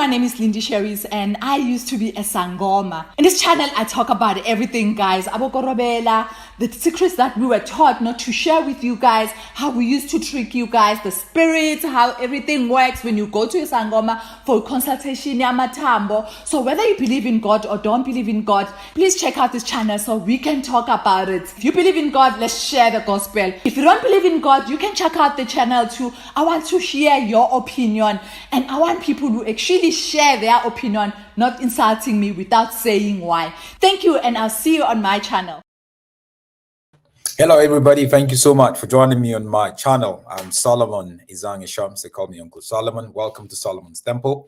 my name is Lindy Sherries and I used to be a Sangoma. In this channel, I talk about everything, guys. Abokorobela, the secrets that we were taught not to share with you guys, how we used to trick you guys, the spirits, how everything works when you go to a Sangoma for consultation, yamatambo. So whether you believe in God or don't believe in God, please check out this channel so we can talk about it. If you believe in God, let's share the gospel. If you don't believe in God, you can check out the channel too. I want to hear your opinion, and I want people to actually share their opinion, not insulting me without saying why. Thank you, and I'll see you on my channel. Hello, everybody. Thank you so much for joining me on my channel. I'm Solomon Izang Shams. They call me Uncle Solomon. Welcome to Solomon's Temple.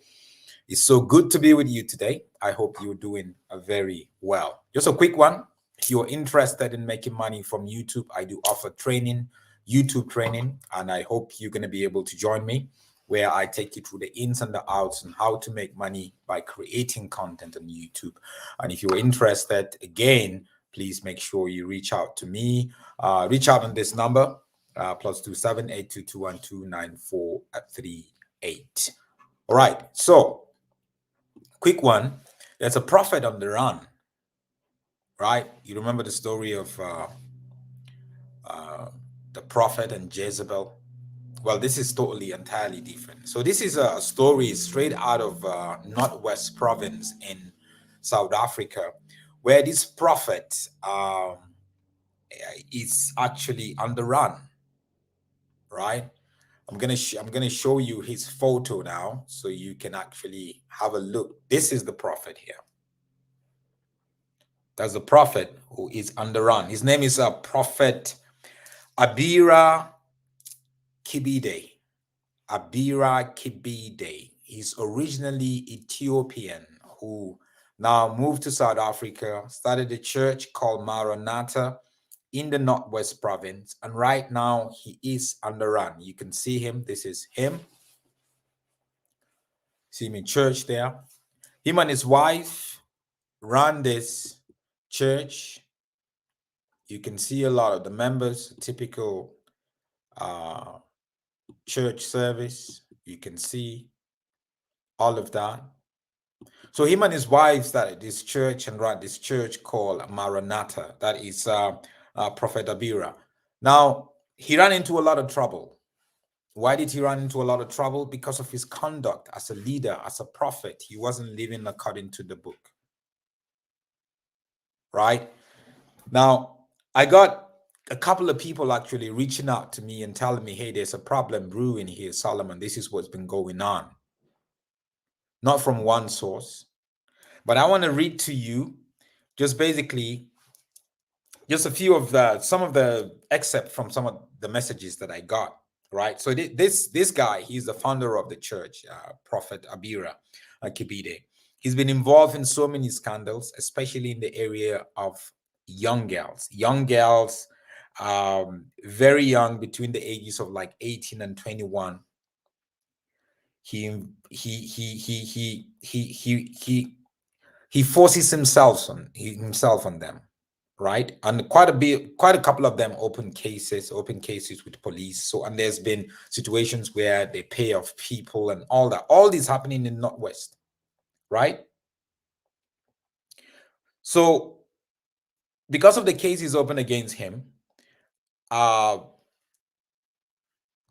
It's so good to be with you today. I hope you're doing very well. Just a quick one. If you're interested in making money from YouTube, I do offer training, YouTube training, and I hope you're going to be able to join me, where I take you through the ins and the outs and how to make money by creating content on YouTube. And if you're interested, again, please make sure you reach out to me. Reach out on this number, +27 822 9438. All right, so quick one. There's a prophet on the run, right? You remember the story of the prophet and Jezebel? Well, this is totally entirely different. So this is a story straight out of Northwest Province in South Africa, where this prophet is actually on the run, right? I'm gonna show you his photo now, so you can actually have a look. This is the prophet here. That's the prophet who is on the run. His name is Prophet Abira Kibide. Abira Kibide. He's originally Ethiopian, who now moved to South Africa, started a church called Maranatha in the Northwest Province, and right now he is on the run. You can see him. This is him. See him in church there. Him and his wife run this church. You can see a lot of the members, typical church service. You can see all of that. So him and his wife started this church and ran this church called Maranatha. That is Prophet Abira. Now, he ran into a lot of trouble. Why did he run into a lot of trouble? Because of his conduct as a leader, as a prophet. He wasn't living according to the book. Right? Now, I got a couple of people actually reaching out to me and telling me, hey, there's a problem brewing here, Solomon. This is what's been going on. Not from one source, but I want to read to you just basically just a few of some of the excerpt from some of the messages that I got, right? So this guy, he's the founder of the church, Prophet Abira Kibide. He's been involved in so many scandals, especially in the area of young girls, very young, between the ages of like 18 and 21. He forces himself on them, right? And quite a couple of them open cases with police. So, and there's been situations where they pay off people and all that. All this happening in Northwest, right? So, because of the cases open against him,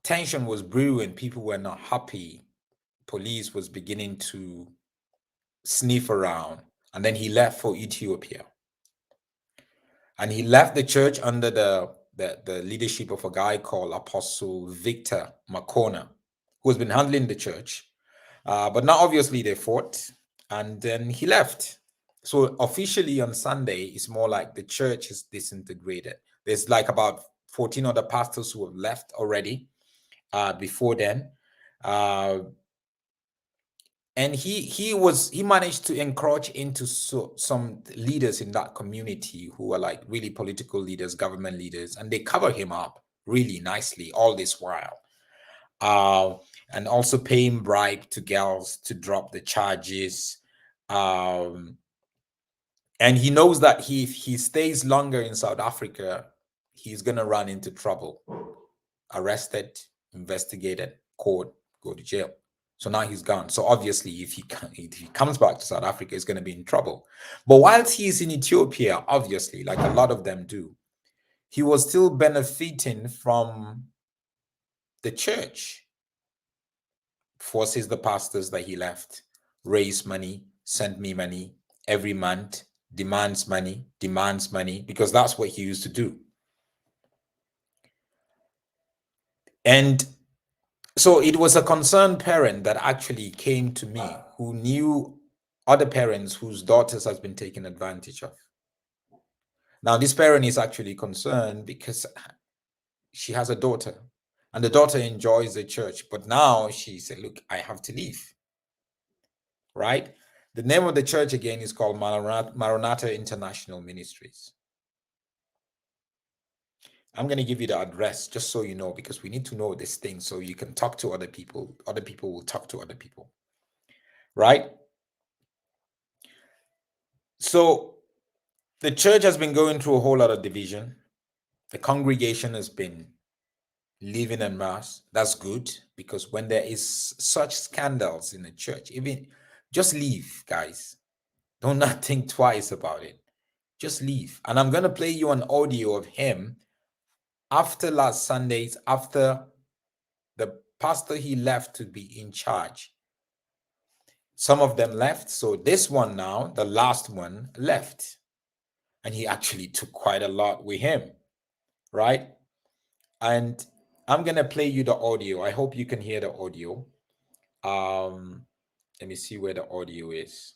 tension was brewing. People were not happy. Police was beginning to sniff around, and then he left for Ethiopia. And he left the church under the leadership of a guy called Apostle Victor Makona, who has been handling the church. But now obviously they fought, and then he left. So officially on Sunday, it's more like the church is disintegrated. There's like about 14 other pastors who have left already before then. And he managed to encroach into some leaders in that community who are like really political leaders, government leaders, and they cover him up really nicely all this while. And also paying bribe to girls to drop the charges. And he knows that if he stays longer in South Africa, he's going to run into trouble. Arrested, investigated, court, go to jail. So now he's gone. So obviously, if he comes back to South Africa, he's going to be in trouble. But whilst he's in Ethiopia, obviously, like a lot of them do, he was still benefiting from the church. Forces the pastors that he left, raise money, send me money every month, demands money, because that's what he used to do. And so it was a concerned parent that actually came to me who knew other parents whose daughters has been taken advantage of. Now, this parent is actually concerned because she has a daughter and the daughter enjoys the church, but now she said, look, I have to leave, right? The name of the church again is called Maranatha International Ministries. I'm going to give you the address just so you know, because we need to know this thing so you can talk to other people. Other people will talk to other people, right? So the church has been going through a whole lot of division. The congregation has been living en masse. That's good, because when there is such scandals in the church, even just leave, guys. Don't not think twice about it. Just leave. And I'm going to play you an audio of him after last Sundays, after the pastor he left to be in charge. Some of them left. So this one now, the last one, left. And he actually took quite a lot with him, right? And I'm going to play you the audio. I hope you can hear the audio. Let me see where the audio is.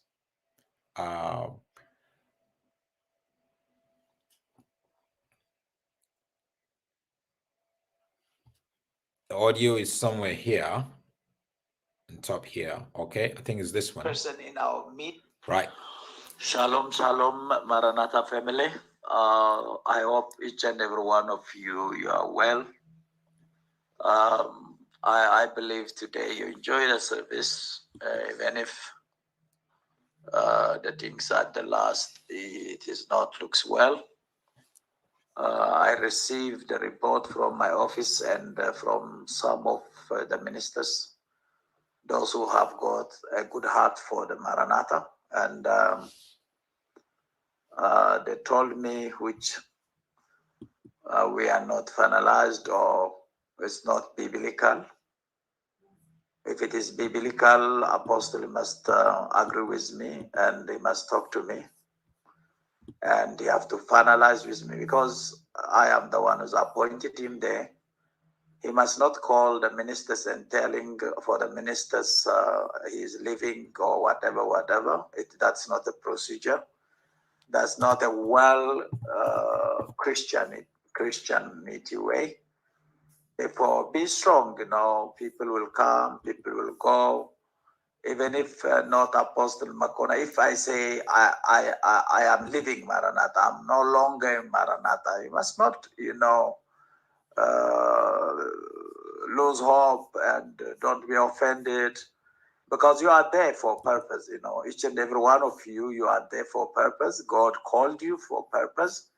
The audio is somewhere here, on top here. Okay, I think it's this one. Person in our meet. Right. Shalom, shalom, Maranatha family. I hope each and every one of you are well. I believe today you enjoy the service, even if the things at the last, it is not looks well. I received a report from my office and from some of the ministers, those who have got a good heart for the Maranatha. And they told me which we are not finalized or it's not biblical. If it is biblical, Apostle must agree with me and he must talk to me. And he have to finalize with me because I am the one who's appointed him there. He must not call the ministers and telling for the ministers he's leaving or whatever. That's not a procedure. That's not a well Christianity way. Therefore, be strong. People will come, people will go. Even if not Apostle Makona, if I say I am leaving Maranatha, I'm no longer in Maranatha. You must not, lose hope and don't be offended, because you are there for purpose. Each and every one of you, you are there for purpose. God called you for purpose.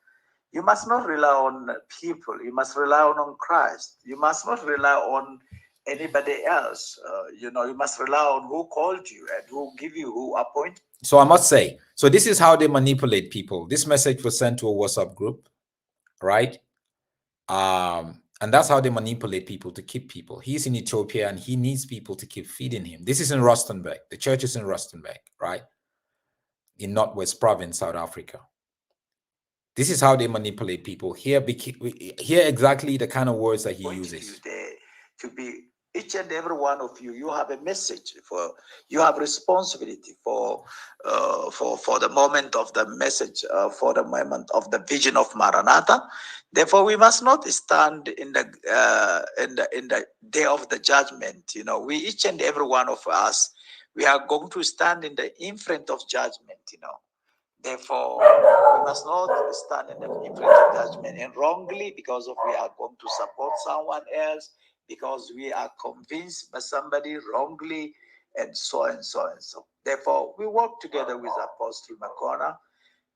You must not rely on people. You must rely on Christ. You must not rely on anybody else. You must rely on who called you and who give you, who appointed. So I must say, so this is how they manipulate people. This message was sent to a WhatsApp group, right? And that's how they manipulate people to keep people. He's in Ethiopia and he needs people to keep feeding him. This is in Rustenburg. The church is in Rustenburg, right? In Northwest Province, South Africa. This is how they manipulate people. Hear exactly the kind of words that he uses. To be each and every one of you, you have a message you have responsibility for the moment of the message, for the moment of the vision of Maranatha. Therefore, we must not stand in the day of the judgment. We each and every one of us, we are going to stand in front of judgment. Therefore, we must not stand in front of judgment and wrongly because we are going to support someone else, because we are convinced by somebody wrongly, and so and so and so. Therefore, we work together with Apostle Makona,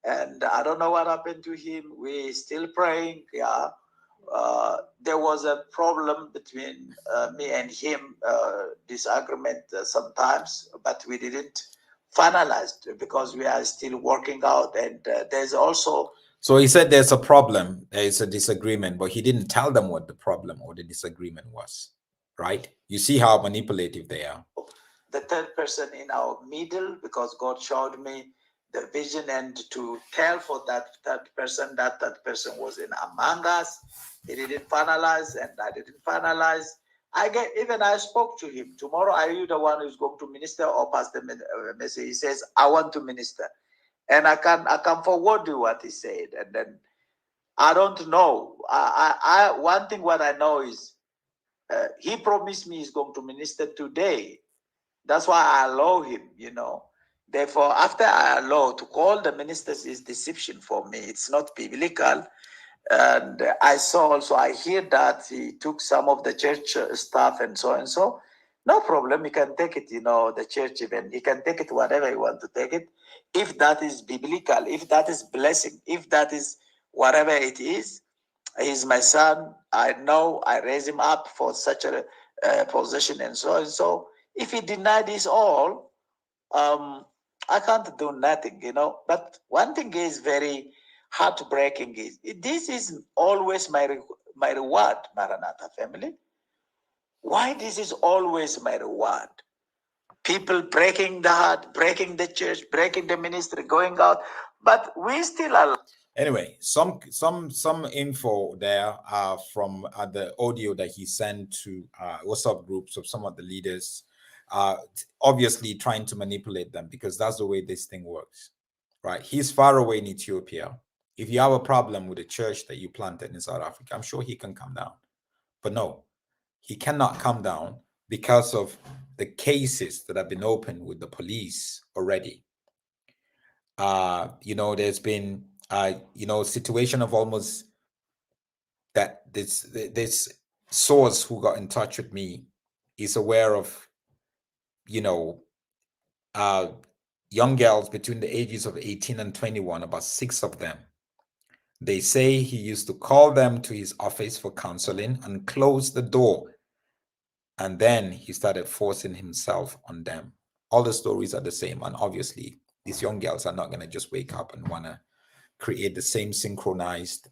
and I don't know what happened to him. We're still praying. Yeah, there was a problem between me and him, disagreement sometimes, but we didn't finalize because we are still working out. And there's also. So he said there's a problem, there's a disagreement, but he didn't tell them what the problem or the disagreement was, right? You see how manipulative they are. The third person in our middle, because God showed me the vision and to tell for that person was in among us. He didn't finalize and I didn't finalize. I spoke to him. Tomorrow, are you the one who's going to minister or pass the message? He says, I want to minister. And I can forward you what he said. And then I don't know. One thing what I know is he promised me he's going to minister today. That's why I allow him, Therefore, after I allow, to call the ministers is deception for me. It's not biblical. And I hear that he took some of the church stuff and so and so. No problem. He can take it, the church even. He can take it whatever he want to take it. If that is biblical, if that is blessing, if that is whatever it is, he's my son. I know I raised him up for such a position and so and so. If he denied this all, I can't do nothing, But one thing is very heartbreaking is this is always my reward, Maranatha family. Why this is always my reward? People breaking the heart, breaking the church, breaking the ministry, going out, but we still are. Anyway, some info there from the audio that he sent to WhatsApp groups of some of the leaders, obviously trying to manipulate them because that's the way this thing works, right? He's far away in Ethiopia. If you have a problem with the church that you planted in South Africa, I'm sure he can come down. But no, he cannot come down because of the cases that have been opened with the police already. There's been situation of almost that this source who got in touch with me is aware of, young girls between the ages of 18 and 21, about 6 of them. They say he used to call them to his office for counseling and close the door. And then he started forcing himself on them. All the stories are the same. And obviously, these young girls are not going to just wake up and want to create the same synchronized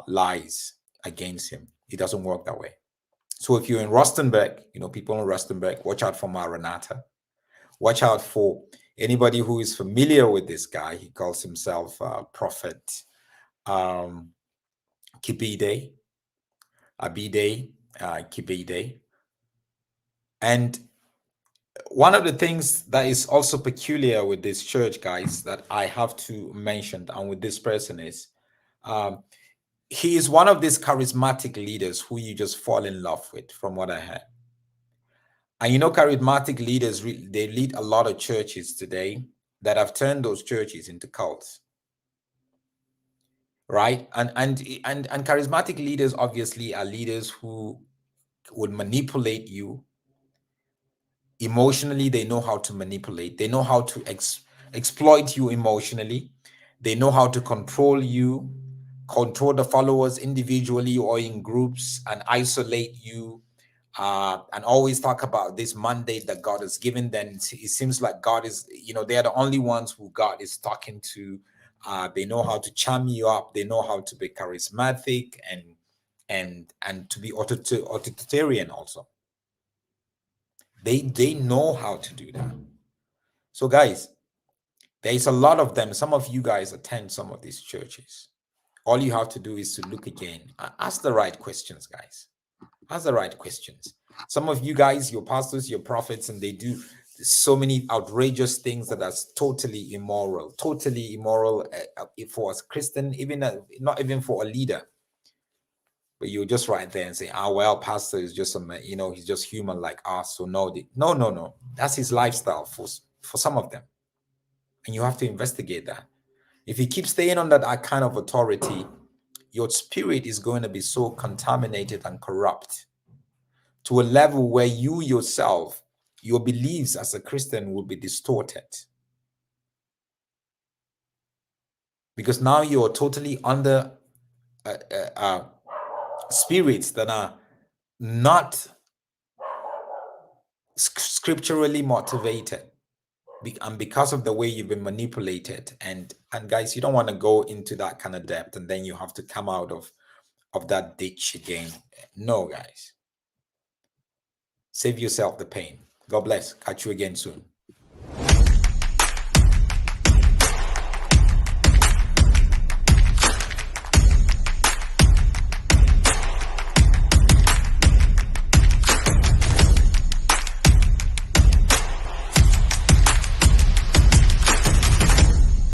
lies against him. It doesn't work that way. So if you're in Rustenburg, people in Rustenburg, watch out for Maranatha. Watch out for anybody who is familiar with this guy. He calls himself Prophet Kibide, Abide, Kibide. And one of the things that is also peculiar with this church, guys, that I have to mention, and with this person is, he is one of these charismatic leaders who you just fall in love with, from what I heard. And charismatic leaders, they lead a lot of churches today that have turned those churches into cults, right? And charismatic leaders obviously are leaders who would manipulate you emotionally. They know how to manipulate. They know how to exploit you emotionally. They know how to control you, control the followers individually or in groups, and isolate you, and always talk about this mandate that God has given them. It seems like God is, they are the only ones who God is talking to. They know how to charm you up. They know how to be charismatic and to be authoritarian also. They know how to do that. So guys, there is a lot of them. Some of you guys attend some of these churches. All you have to do is to look again. Ask the right questions, guys. Ask the right questions. Some of you guys, your pastors, your prophets, and they do so many outrageous things that are totally immoral for a Christian, even not even for a leader. But you're just right there and say, well, pastor is just he's just human like us. So no. That's his lifestyle for some of them. And you have to investigate that. If you keep staying on that kind of authority, your spirit is going to be so contaminated and corrupt to a level where you yourself, your beliefs as a Christian will be distorted. Because now you're totally under spirits that are not scripturally motivated, and because of the way you've been manipulated, and guys, you don't want to go into that kind of depth and then you have to come out of that ditch again. No, guys, save yourself the pain. God bless. Catch you again soon.